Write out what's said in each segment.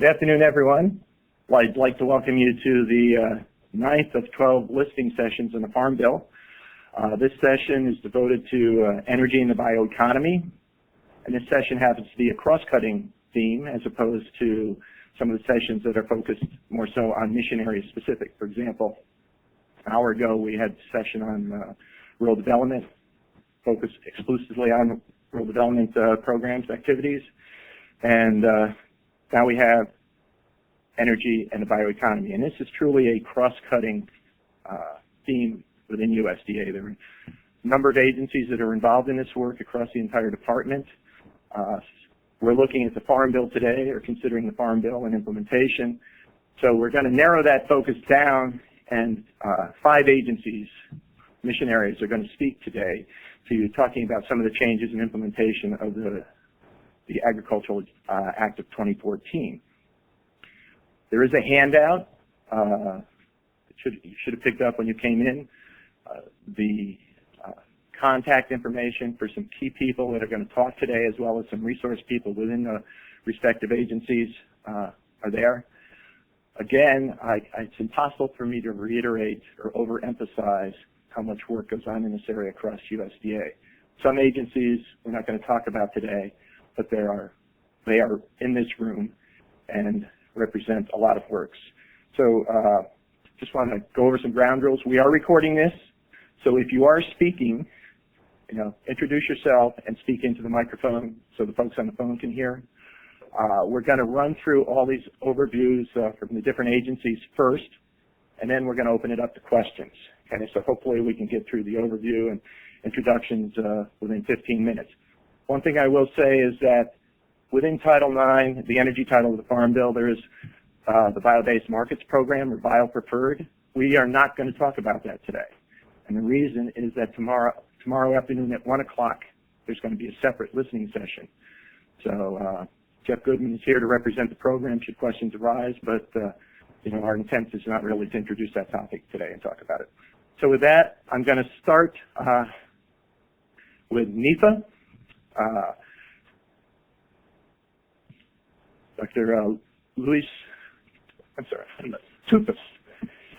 Good afternoon, everyone. I'd like to welcome you to the 9th of 12 listening sessions in the Farm Bill. This session is devoted to energy and the bioeconomy, and this session happens to be a cross-cutting theme as opposed to some of the sessions that are focused more so on mission area specific. For example, an hour ago we had a session on rural development, focused exclusively on rural development programs, activities, and now we have energy and the bioeconomy. And this is truly a cross-cutting theme within USDA. There are a number of agencies that are involved in this work across the entire department. We're looking at the Farm Bill today, or considering the Farm Bill and implementation. So we're going to narrow that focus down, and 5 agencies, mission areas, are going to speak today to you, talking about some of the changes in implementation of the Agricultural Act of 2014. There is a handout. You should have picked up when you came in. The contact information for some key people that are going to talk today, as well as some resource people within the respective agencies are there. Again, it's impossible for me to reiterate or overemphasize how much work goes on in this area across USDA. Some agencies we're not going to talk about today, but they are in this room and represent a lot of works. So just want to go over some ground rules. We are recording this, so if you are speaking, introduce yourself and speak into the microphone so the folks on the phone can hear. We're going to run through all these overviews from the different agencies first, and then we're going to open it up to questions. Okay, so hopefully we can get through the overview and introductions within 15 minutes. One thing I will say is that within Title IX, the energy title of the Farm Bill, there is the Bio-Based Markets Program, or Bio-Preferred. We are not going to talk about that today. And the reason is that tomorrow afternoon at 1 o'clock, there's going to be a separate listening session. So Jeff Goodman is here to represent the program should questions arise, but our intent is not really to introduce that topic today and talk about it. So with that, I'm going to start with NEPA. Dr. Luis Tupas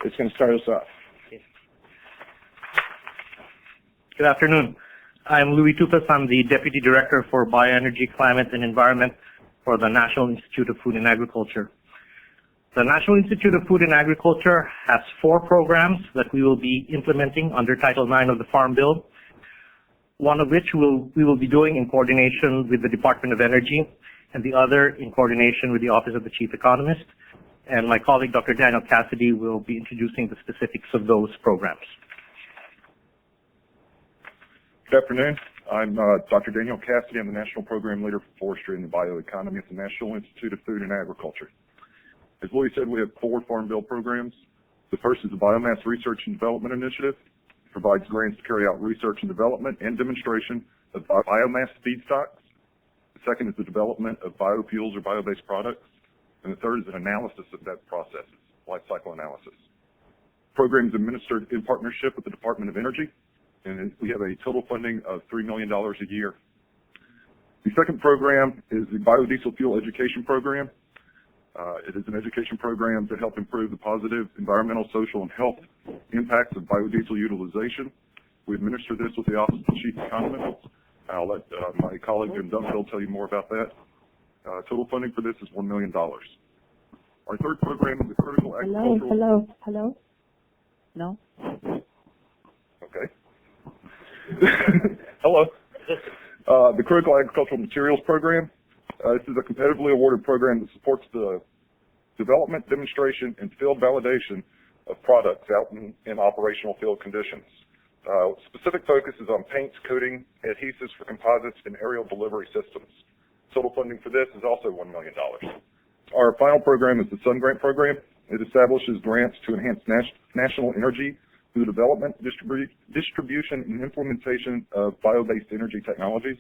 is going to start us off. Good afternoon. I'm Louis Tupas. I'm the Deputy Director for Bioenergy, Climate, and Environment for the National Institute of Food and Agriculture. The National Institute of Food and Agriculture has 4 programs that we will be implementing under Title IX of the Farm Bill, one of which we will be doing in coordination with the Department of Energy, and the other in coordination with the Office of the Chief Economist. And my colleague, Dr. Daniel Cassidy, will be introducing the specifics of those programs. Good afternoon. I'm Dr. Daniel Cassidy. I'm the National Program Leader for Forestry and the Bioeconomy at the National Institute of Food and Agriculture. As Louis said, we have 4 Farm Bill programs. The first is the Biomass Research and Development Initiative. It provides grants to carry out research and development and demonstration of biomass feedstocks. The second is the development of biofuels or bio-based products. And the third is an analysis of that process, life cycle analysis. The program is administered in partnership with the Department of Energy, and we have a total funding of $3 million a year. The second program is the Biodiesel Fuel Education Program. It is an education program to help improve the positive environmental, social, and health impacts of biodiesel utilization. We administer this with the Office of the Chief Economist. I'll let my colleague Jim Dunfield tell you more about that. Total funding for this is $1 million. Our third program is the Critical Agricultural... Hello? No? Okay. Hello. The Critical Agricultural Materials Program. This is a competitively awarded program that supports the development, demonstration, and field validation of products out in operational field conditions. Specific focus is on paints, coating, adhesives for composites, and aerial delivery systems. Total funding for this is also $1 million. Our final program is the Sun Grant Program. It establishes grants to enhance national energy through the development, distribution, and implementation of bio-based energy technologies.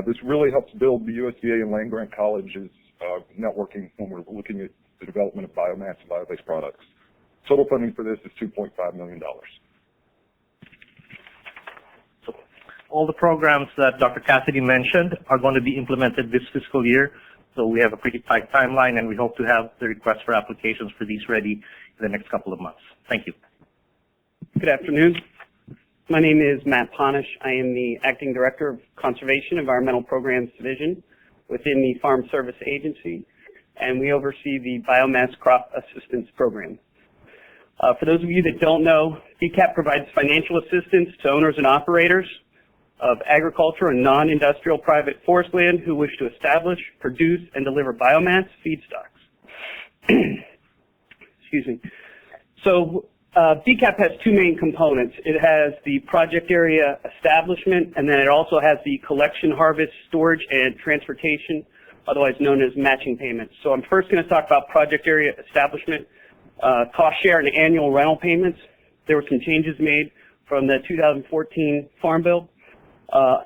This really helps build the USDA and land-grant colleges networking when we're looking at the development of biomass and bio-based products. Total funding for this is $2.5 million. All the programs that Dr. Cassidy mentioned are going to be implemented this fiscal year So we have a pretty tight timeline, and we hope to have the request for applications for these ready in the next couple of months. Thank you. Good afternoon. My name is Matt Ponish. I am the Acting Director of Conservation Environmental Programs Division within the Farm Service Agency, and we oversee the Biomass Crop Assistance Program. For those of you that don't know, BCAP provides financial assistance to owners and operators of agriculture and non-industrial private forest land who wish to establish, produce, and deliver biomass feedstocks. Excuse me. So BCAP has two main components. It has the project area establishment, and then it also has the collection, harvest, storage, and transportation, otherwise known as matching payments. So I'm first going to talk about project area establishment, cost share, and annual rental payments. There were some changes made from the 2014 Farm Bill.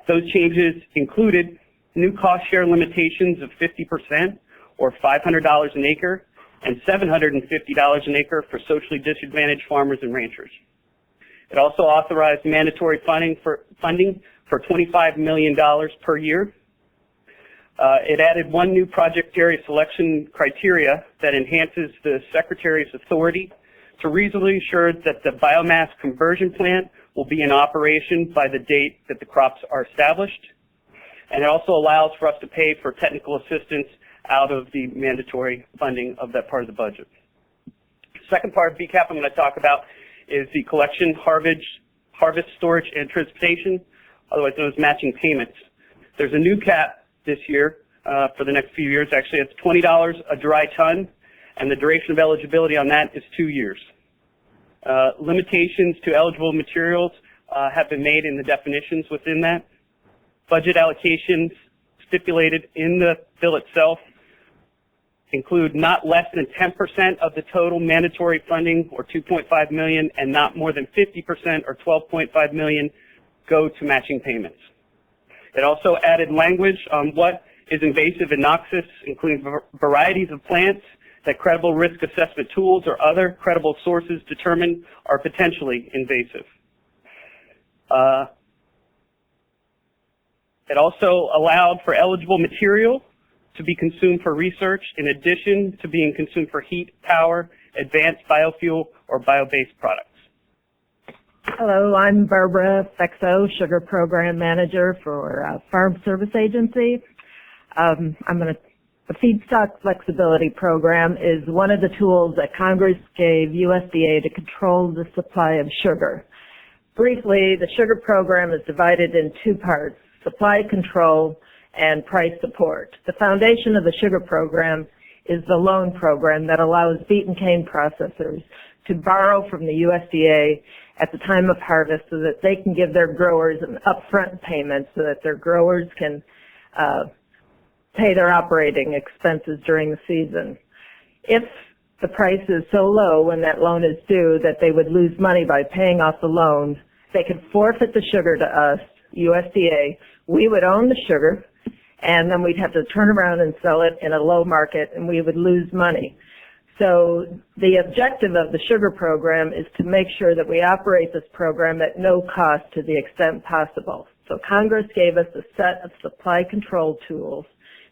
Those changes included new cost share limitations of 50% or $500 an acre and $750 an acre for socially disadvantaged farmers and ranchers. It also authorized mandatory funding for $25 million per year. It added one new project area selection criteria that enhances the Secretary's authority to reasonably ensure that the biomass conversion plant will be in operation by the date that the crops are established. And it also allows for us to pay for technical assistance out of the mandatory funding of that part of the budget. The second part of BCAP I'm going to talk about is the collection, harvest, storage, and transportation, otherwise known as matching payments. There's a new cap this year for the next few years. Actually, it's $20 a dry ton, and the duration of eligibility on that is 2 years. Limitations to eligible materials have been made in the definitions within that. Budget allocations stipulated in the bill itself include not less than 10% of the total mandatory funding, or $2.5 million, and not more than 50%, or $12.5 million, go to matching payments. It also added language on what is invasive and noxious, including varieties of plants that credible risk assessment tools or other credible sources determine are potentially invasive. It also allowed for eligible material to be consumed for research in addition to being consumed for heat, power, advanced biofuel, or bio-based products. Hello, I'm Barbara Fexo, Sugar Program Manager for Farm Service Agency. The Feedstock Flexibility Program is one of the tools that Congress gave USDA to control the supply of sugar. Briefly, the sugar program is divided in two parts: supply control and price support. The foundation of the sugar program is the loan program that allows beet and cane processors to borrow from the USDA at the time of harvest so that they can give their growers an upfront payment so that their growers can pay their operating expenses during the season. If the price is so low when that loan is due that they would lose money by paying off the loan, they could forfeit the sugar to us, USDA. We would own the sugar, and then we'd have to turn around and sell it in a low market, and we would lose money. So the objective of the sugar program is to make sure that we operate this program at no cost to the extent possible. So Congress gave us a set of supply control tools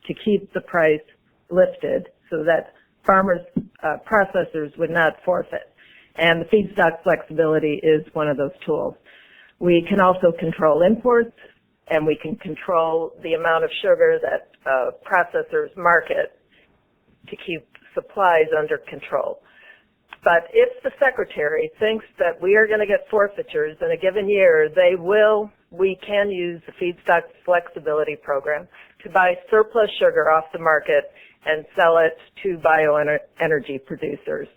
to keep the price lifted so that farmers, processors would not forfeit. And the feedstock flexibility is one of those tools. We can also control imports, and we can control the amount of sugar that processors market to keep supplies under control. But if the Secretary thinks that we are going to get forfeitures in a given year, we can use the Feedstock Flexibility Program to buy surplus sugar off the market and sell it to bioenergy producers.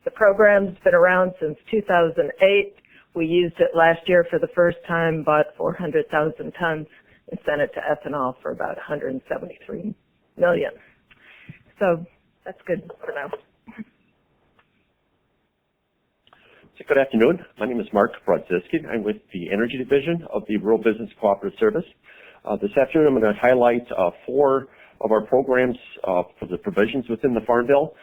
The program's been around since 2008. We used it last year for the first time, bought 400,000 tons, and sent it to ethanol for about $173 million. So that's good for now. Good afternoon. My name is Mark Brodziski. I'm with the Energy Division of the Rural Business Cooperative Service. This afternoon, I'm going to highlight 4 of our programs for the provisions within the Farm Bill.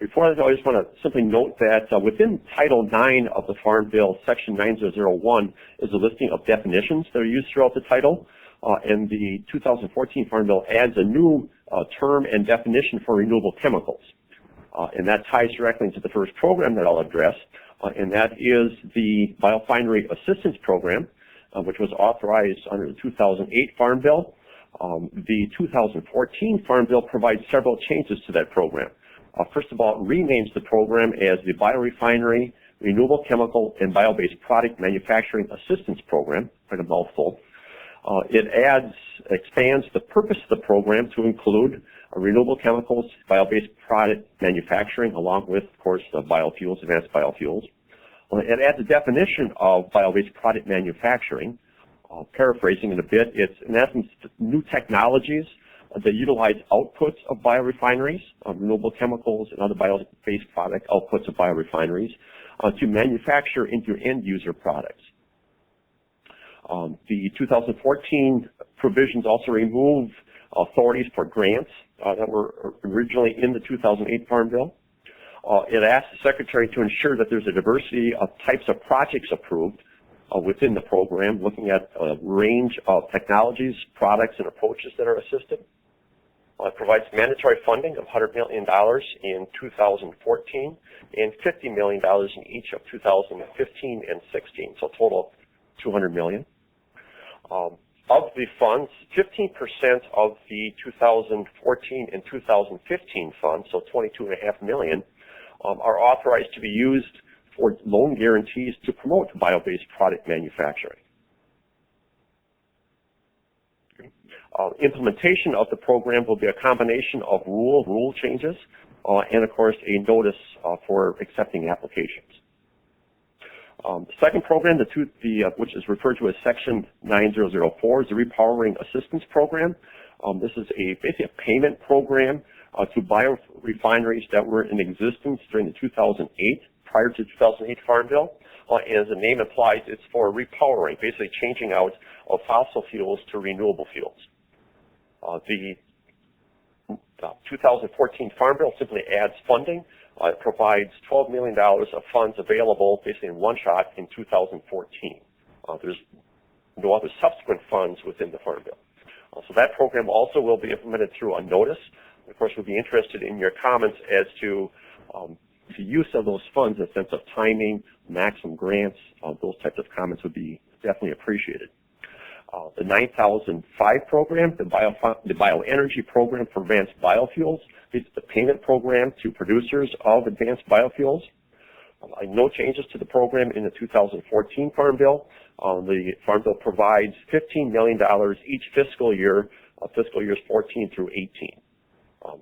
Before that, I just want to simply note that within Title IX of the Farm Bill, Section 9001 is a listing of definitions that are used throughout the title. And the 2014 Farm Bill adds a new term and definition for renewable chemicals. And that ties directly into the first program that I'll address, and that is the Biorefinery Assistance Program, which was authorized under the 2008 Farm Bill. The 2014 Farm Bill provides several changes to that program. First of all, it renames the program as the Biorefinery, Renewable Chemical, and Bio-Based Product Manufacturing Assistance Program, quite a mouthful. It expands the purpose of the program to include renewable chemicals, bio-based product manufacturing, along with, of course, biofuels, advanced biofuels. It adds a definition of bio-based product manufacturing. Paraphrasing it a bit, it's in essence new technologies that utilize outputs of biorefineries, renewable chemicals and other bio-based product outputs of biorefineries to manufacture into end-user products. The 2014 provisions also remove authorities for grants that were originally in the 2008 Farm Bill. It asks the Secretary to ensure that there's a diversity of types of projects approved within the program, looking at a range of technologies, products, and approaches that are assisted. It provides mandatory funding of $100 million in 2014 and $50 million in each of 2015 and 16, so a total of $200 million. Of the funds, 15% of the 2014 and 2015 funds, so $22.5 million, are authorized to be used for loan guarantees to promote bio-based product manufacturing. Implementation of the program will be a combination of rule changes and, of course, a notice for accepting applications. The second program, which is referred to as Section 9004, is the Repowering Assistance Program. This is basically a payment program to biorefineries that were in existence during the 2008, prior to the 2008 Farm Bill. As the name implies, it's for repowering, basically changing out of fossil fuels to renewable fuels. The 2014 Farm Bill simply adds funding. It provides $12 million of funds available basically in one shot in 2014. There's no other subsequent funds within the Farm Bill. So that program also will be implemented through a notice. Of course, we'll be interested in your comments as to the use of those funds in the sense of timing, maximum grants. Those types of comments would be definitely appreciated. The 9005 program, the Bioenergy Program for Advanced Biofuels, is the payment program to producers of advanced biofuels. No changes to the program in the 2014 Farm Bill. The Farm Bill provides $15 million each fiscal year, fiscal years 14 through 18.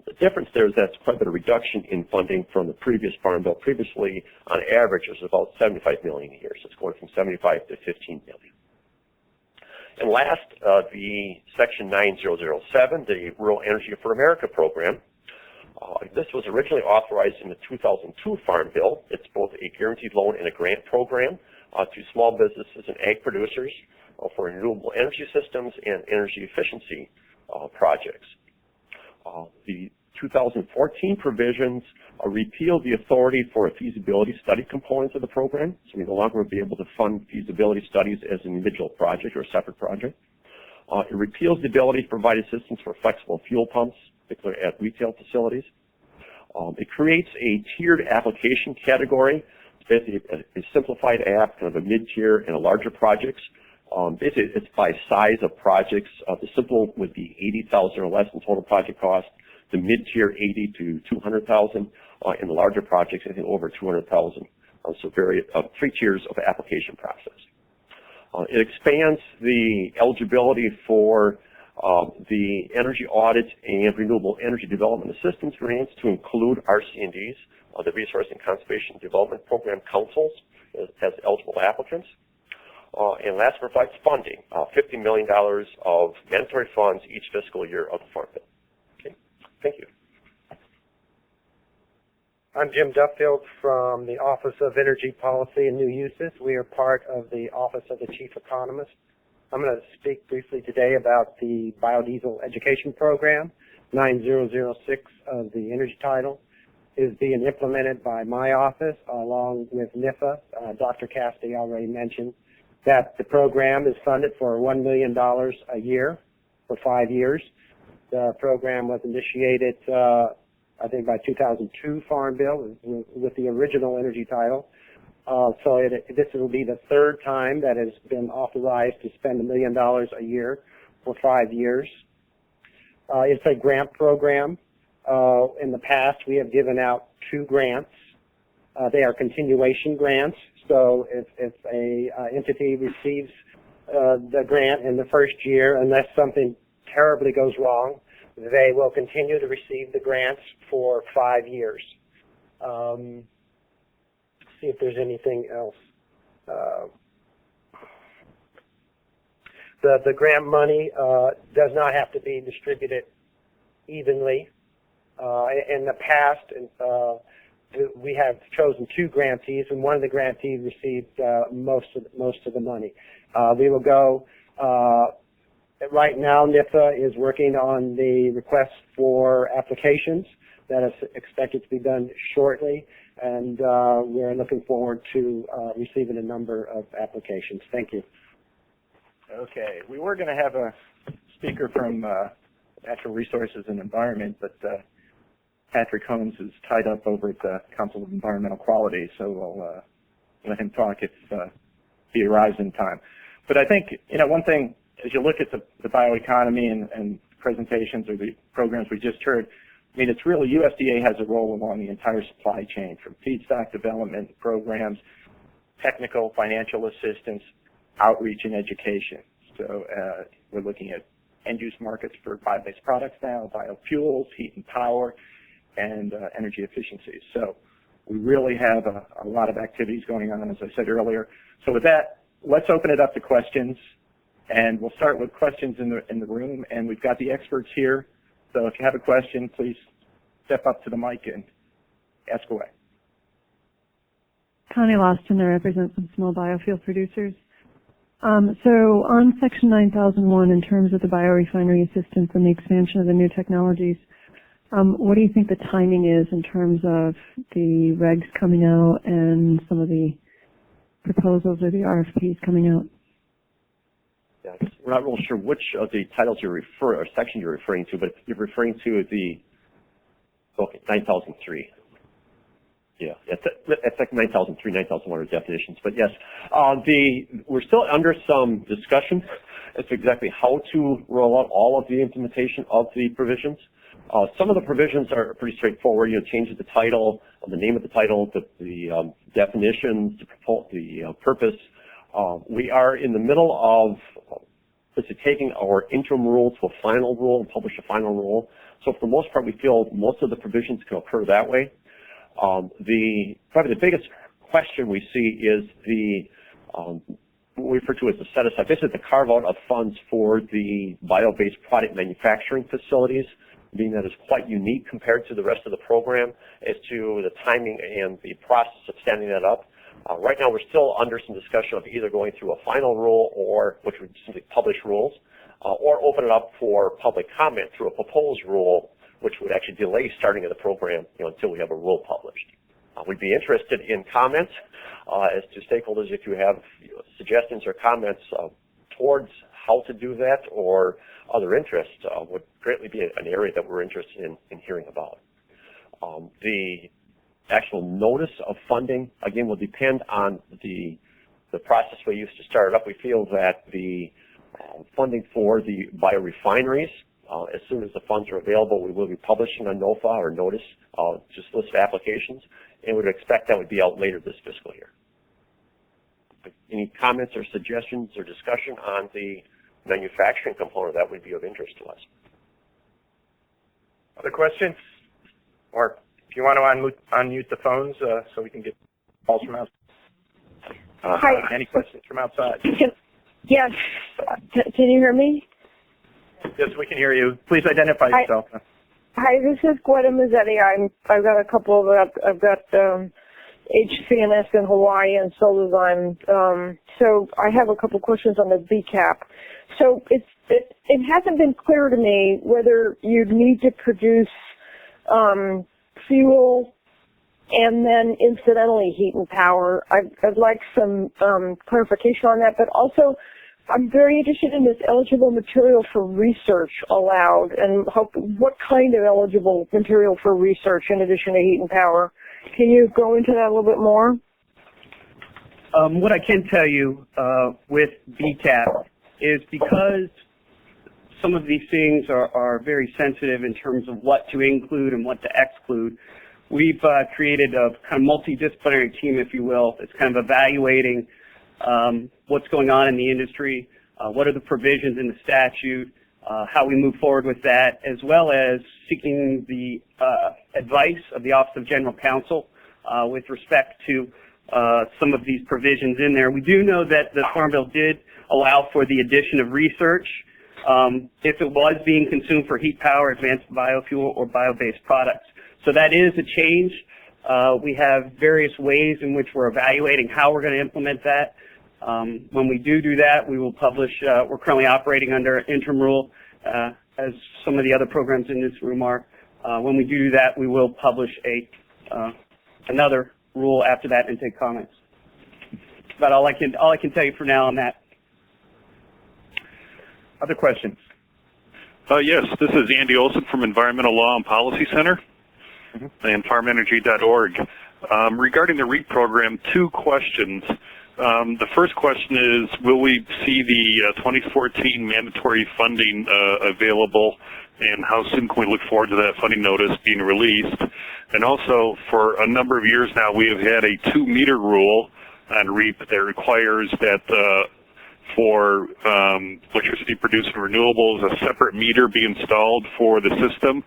The difference there is that's quite a bit of reduction in funding from the previous Farm Bill. Previously, on average, it was about $75 million a year, so it's going from $75 to $15 million. And last, the Section 9007, the Rural Energy for America program. This was originally authorized in the 2002 Farm Bill. It's both a guaranteed loan and a grant program to small businesses and ag producers for renewable energy systems and energy efficiency projects. The 2014 provisions repealed the authority for a feasibility study component of the program, so we no longer will be able to fund feasibility studies as an individual project or a separate project. It repeals the ability to provide assistance for flexible fuel pumps, particularly at retail facilities. It creates a tiered application category. It's basically a simplified app, kind of a mid-tier and a larger projects. Basically, it's by size of projects. The simple would be $80,000 or less in total project cost. The mid-tier, $80,000 to $200,000, and the larger projects, I think, over $200,000. So three tiers of application process. It expands the eligibility for the energy audit and renewable energy development assistance grants to include RC&Ds, the Resource and Conservation Development Program councils, as eligible applicants. And last, provides funding, $50 million of mandatory funds each fiscal year of the Farm Bill. Okay, thank you. I'm Jim Duffield from the Office of Energy Policy and New Uses. We are part of the Office of the Chief Economist. I'm going to speak briefly today about the Biodiesel Education Program, 9006 of the Energy Title. It is being implemented by my office along with NIFA. Dr. Cassidy already mentioned that the program is funded for $1 million a year for 5 years. The program was initiated, I think, by 2002 Farm Bill with the original energy title. So this will be the third time that has been authorized to spend $1 million a year for 5 years. It's a grant program. In the past, we have given out 2 grants. They are continuation grants. So if a entity receives the grant in the first year, unless something terribly goes wrong, they will continue to receive the grants for 5 years. See if there's anything else. The grant money does not have to be distributed evenly. In the past, we have chosen 2 grantees, and one of the grantees received most of the money. We will go. Right now, NIFA is working on the request for applications. That is expected to be done shortly, and we're looking forward to receiving a number of applications. Thank you. Okay, we were going to have a speaker from Natural Resources and Environment, but Patrick Holmes is tied up over at the Council of Environmental Quality, so we'll let him talk if he arrives in time. But I think, one thing, as you look at the bioeconomy and presentations or the programs we just heard, I mean, it's really USDA has a role along the entire supply chain, from feedstock development programs, technical, financial assistance, outreach, and education. So we're looking at end-use markets for bio-based products now, biofuels, heat and power, and energy efficiency. So we really have a lot of activities going on, as I said earlier. So with that, let's open it up to questions, and we'll start with questions in the room, and we've got the experts here. So if you have a question, please step up to the mic and ask away. Connie Loston, I represent some small biofuel producers. So on Section 9001, in terms of the biorefinery assistance and the expansion of the new technologies, what do you think the timing is in terms of the regs coming out and some of the proposals or the RFPs coming out? Yeah, we're not real sure which of the titles or section you're referring to, but you're referring to the 9003. Yeah, it's like 9003, 9001 are definitions. But yes, we're still under some discussion as to exactly how to roll out all of the implementation of the provisions. Some of the provisions are pretty straightforward. Change the title, the name of the title, the definitions, the purpose. We are in the middle of taking our interim rule to a final rule and publish a final rule. So for the most part, we feel most of the provisions can occur that way. Probably the biggest question we see is what we refer to as the set-aside. This is the carve-out of funds for the bio-based product manufacturing facilities, being that is quite unique compared to the rest of the program as to the timing and the process of standing that up. Right now, we're still under some discussion of either going through a final rule, or which would simply publish rules, or open it up for public comment through a proposed rule, which would actually delay starting of the program until we have a rule published. We'd be interested in comments as to stakeholders if you have suggestions or comments towards how to do that or other interests would greatly be an area that we're interested in hearing about. The actual notice of funding, again, will depend on the process we use to start it up. We feel that the funding for the biorefineries, as soon as the funds are available, we will be publishing a NOFA or notice to solicit applications, and we would expect that would be out later this fiscal year. Any comments or suggestions or discussion on the manufacturing component that would be of interest to us? Other questions? Or if you want to unmute the phones so we can get calls from outside. Hi. Any questions from outside? Yes. Can you hear me? Yes, we can hear you. Please identify yourself. Hi, this is Gweta Mazzetti. I've got a couple of, I've got HCNS in Hawaii and Solizyme. So I have a couple questions on the BCAP. So it hasn't been clear to me whether you'd need to produce fuel and then incidentally heat and power. I'd like some clarification on that, but also I'm very interested in this eligible material for research allowed, and what kind of eligible material for research in addition to heat and power? Can you go into that a little bit more? What I can tell you with BCAP is because some of these things are very sensitive in terms of what to include and what to exclude, we've created a kind of multidisciplinary team, if you will, that's kind of evaluating what's going on in the industry, what are the provisions in the statute, how we move forward with that, as well as seeking the advice of the Office of General Counsel with respect to some of these provisions in there. We do know that the Farm Bill did allow for the addition of research if it was being consumed for heat power, advanced biofuel, or bio-based products. So that is a change. We have various ways in which we're evaluating how we're going to implement that. When we do that, we will publish, we're currently operating under interim rule, as some of the other programs in this room are. When we do that, we will publish another rule after that and take comments. That's about all I can tell you for now on that. Other questions? Yes, this is Andy Olson from Environmental Law and Policy Center and farmenergy.org. Regarding the REAP program, 2 questions. The first question is, will we see the 2014 mandatory funding available, and how soon can we look forward to that funding notice being released? And also, for a number of years now, we have had a 2-meter rule on REAP that requires that for electricity produced in renewables, a separate meter be installed for the system,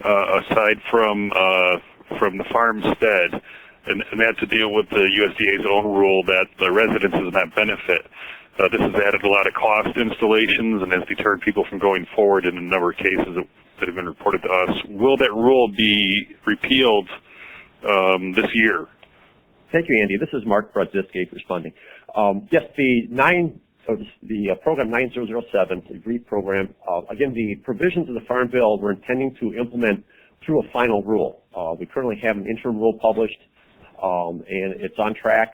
aside from the farmstead, and that to deal with the USDA's own rule that the residents does not benefit. This has added a lot of cost to installations and has deterred people from going forward in a number of cases that have been reported to us. Will that rule be repealed this year? Thank you, Andy. This is Mark Brodziski responding. Yes, the program 9007, the REAP program, again, the provisions of the Farm Bill we're intending to implement through a final rule. We currently have an interim rule published, and it's on track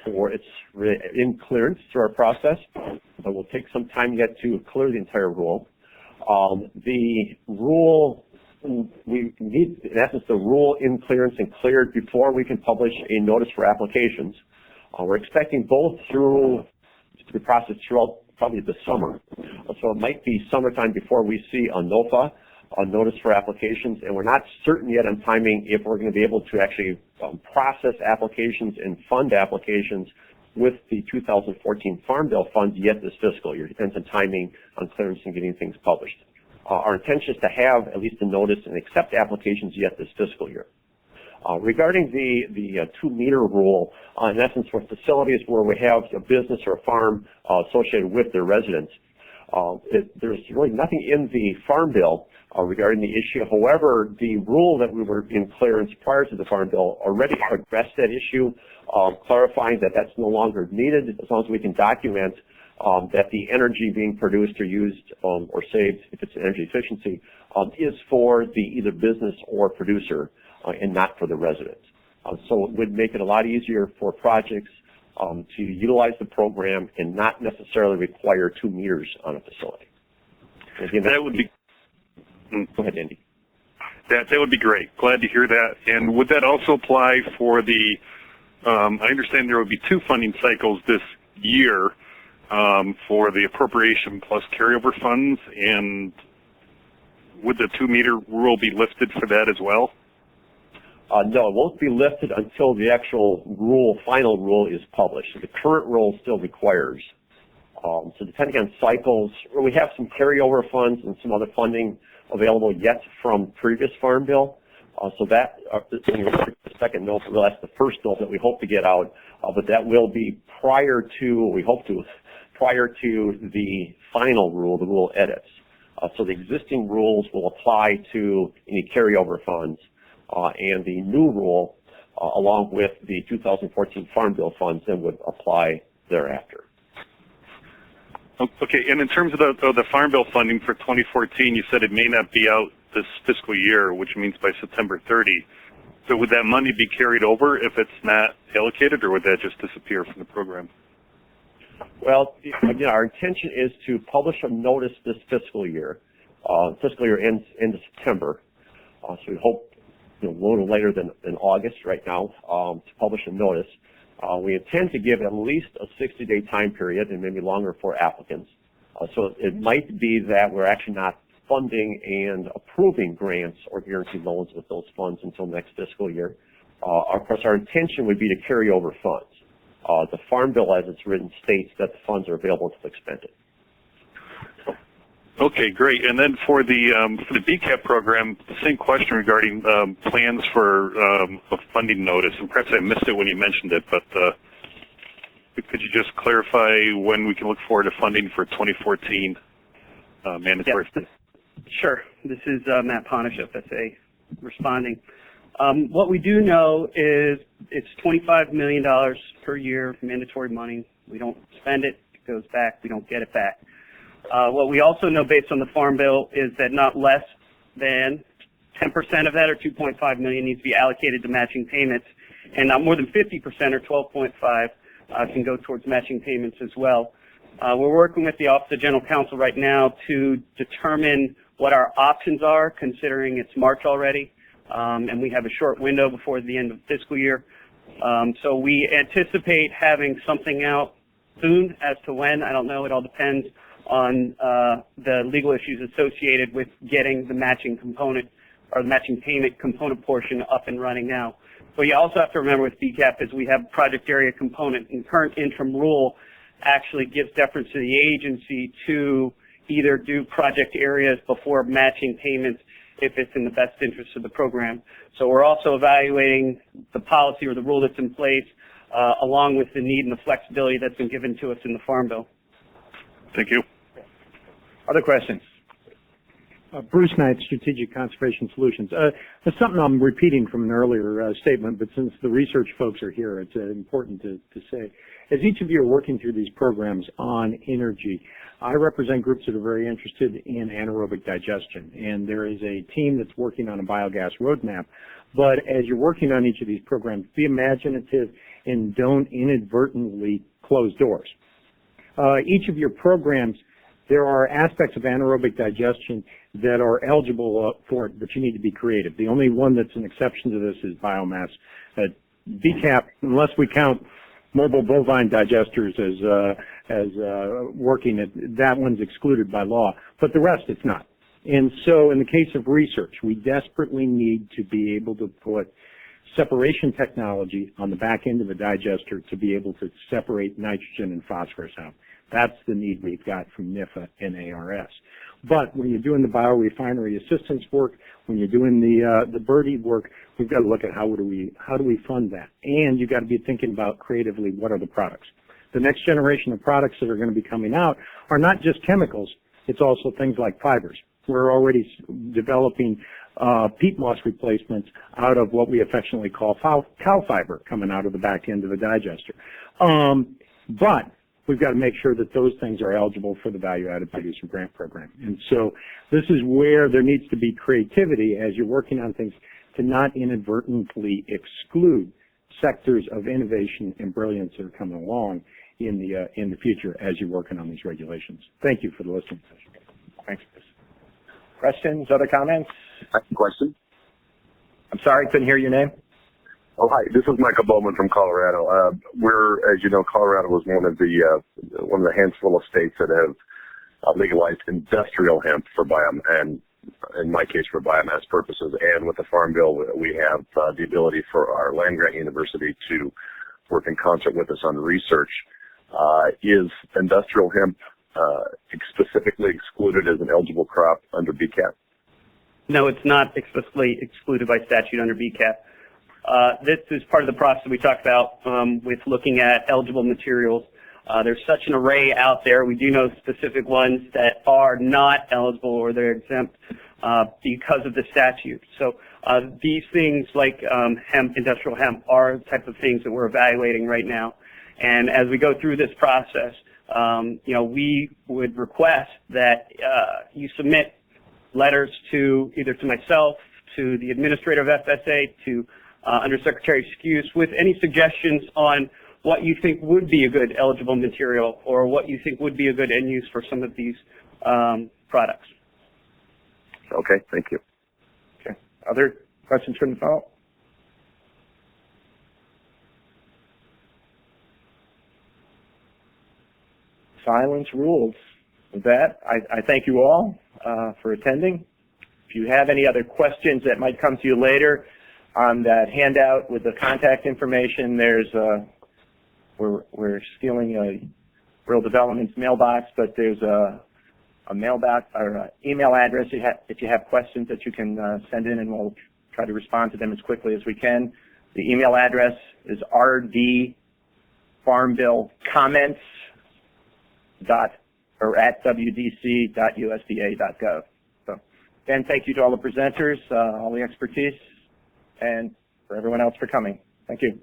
for its in clearance through our process, but we'll take some time yet to clear the entire rule. The rule, we need, in essence, the rule in clearance and cleared before we can publish a notice for applications. We're expecting both through the process throughout probably the summer. So it might be summertime before we see a NOFA, a notice for applications, and we're not certain yet on timing if we're going to be able to actually process applications and fund applications with the 2014 Farm Bill funds yet this fiscal year. It depends on timing on clearance and getting things published. Our intention is to have at least a notice and accept applications yet this fiscal year. Regarding the 2-meter rule, in essence, for facilities where we have a business or a farm associated with their residents, there's really nothing in the Farm Bill regarding the issue. However, the rule that we were in clearance prior to the Farm Bill already addressed that issue, clarifying that that's no longer needed as long as we can document that the energy being produced or used or saved, if it's energy efficiency, is for the either business or producer and not for the residents. So it would make it a lot easier for projects to utilize the program and not necessarily require 2 meters on a facility. Again, that would be. Go ahead, Andy. That would be great. Glad to hear that. And would that also apply for the? I understand there would be 2 funding cycles this year for the appropriation plus carryover funds, and would the 2-meter rule be lifted for that as well? No, it won't be lifted until the actual rule, final rule, is published. The current rule still requires. So depending on cycles, we have some carryover funds and some other funding available yet from previous Farm Bill. So that, the second note, well, that's the first note that we hope to get out, but that will be prior to, we hope to, prior to the final rule, the rule edits. So the existing rules will apply to any carryover funds. And the new rule, along with the 2014 Farm Bill funds, then would apply thereafter. Okay, and in terms of the Farm Bill funding for 2014, you said it may not be out this fiscal year, which means by September 30. So would that money be carried over if it's not allocated, or would that just disappear from the program? Well, again, our intention is to publish a notice this fiscal year. Fiscal year ends end of September, so we hope a little later than August right now to publish a notice. We intend to give at least a 60-day time period and maybe longer for applicants. So it might be that we're actually not funding and approving grants or guaranteed loans with those funds until next fiscal year. Of course, our intention would be to carry over funds. The Farm Bill, as it's written, states that the funds are available until expended. Okay, great. And then for the BCAP program, the same question regarding plans for a funding notice. And perhaps I missed it when you mentioned it, but could you just clarify when we can look forward to funding for 2014 mandatory? Yes. Sure. This is Matt Ponish, FSA, responding. What we do know is it's $25 million per year mandatory money. We don't spend it, it goes back, we don't get it back. What we also know based on the Farm Bill is that not less than 10% of that, or $2.5 million, needs to be allocated to matching payments, and not more than 50%, or $12.5, can go towards matching payments as well. We're working with the Office of General Counsel right now to determine what our options are, considering it's March already, and we have a short window before the end of the fiscal year. So we anticipate having something out soon. As to when, I don't know. It all depends on the legal issues associated with getting the matching component or the matching payment component portion up and running now. But you also have to remember with BCAP is we have project area component, and current interim rule actually gives deference to the agency to either do project areas before matching payments if it's in the best interest of the program. So we're also evaluating the policy or the rule that's in place along with the need and the flexibility that's been given to us in the Farm Bill. Thank you. Other questions? Bruce Knight, Strategic Conservation Solutions. There's something I'm repeating from an earlier statement, but since the research folks are here, it's important to say. As each of you are working through these programs on energy, I represent groups that are very interested in anaerobic digestion, and there is a team that's working on a biogas roadmap. But as you're working on each of these programs, be imaginative and don't inadvertently close doors. Each of your programs, there are aspects of anaerobic digestion that are eligible for it, but you need to be creative. The only one that's an exception to this is biomass. BCAP, unless we count mobile bovine digesters as working, that one's excluded by law, but the rest it's not. And so in the case of research, we desperately need to be able to put separation technology on the back end of a digester to be able to separate nitrogen and phosphorus out. That's the need we've got from NIFA and ARS. But when you're doing the biorefinery assistance work, when you're doing the birdie work, we've got to look at how do we fund that. And you've got to be thinking about creatively what are the products. The next generation of products that are going to be coming out are not just chemicals, it's also things like fibers. We're already developing peat moss replacements out of what we affectionately call cow fiber coming out of the back end of the digester. But we've got to make sure that those things are eligible for the value-added producer grant program. And so this is where there needs to be creativity as you're working on things to not inadvertently exclude sectors of innovation and brilliance that are coming along in the future as you're working on these regulations. Thank you for the listening session. Thanks. Questions, other comments? I have a question. I'm sorry, couldn't hear your name. Oh, hi. This is Michael Bowman from Colorado. As you know, Colorado was one of the handful of states that have legalized industrial hemp for and in my case for biomass purposes. And with the Farm Bill, we have the ability for our land-grant university to work in concert with us on research. Is industrial hemp specifically excluded as an eligible crop under BCAP? No, it's not explicitly excluded by statute under BCAP. This is part of the process we talked about with looking at eligible materials. There's such an array out there. We do know specific ones that are not eligible or they're exempt because of the statute. So these things like hemp, industrial hemp, are the type of things that we're evaluating right now. And as we go through this process, we would request that you submit letters to either to myself, to the administrator of FSA, to Undersecretary Skuse, with any suggestions on what you think would be a good eligible material or what you think would be a good end use for some of these products. Okay, thank you. Okay. Other questions from the panel? Silence rules. With that, I thank you all for attending. If you have any other questions that might come to you later, on that handout with the contact information, there's we're stealing a Rural Development's mailbox, but there's a mailbox or a email address if you have questions that you can send in, and we'll try to respond to them as quickly as we can. The email address is rdfarmbill@wdc.usda.gov. So again, thank you to all the presenters, all the expertise, and for everyone else for coming. Thank you.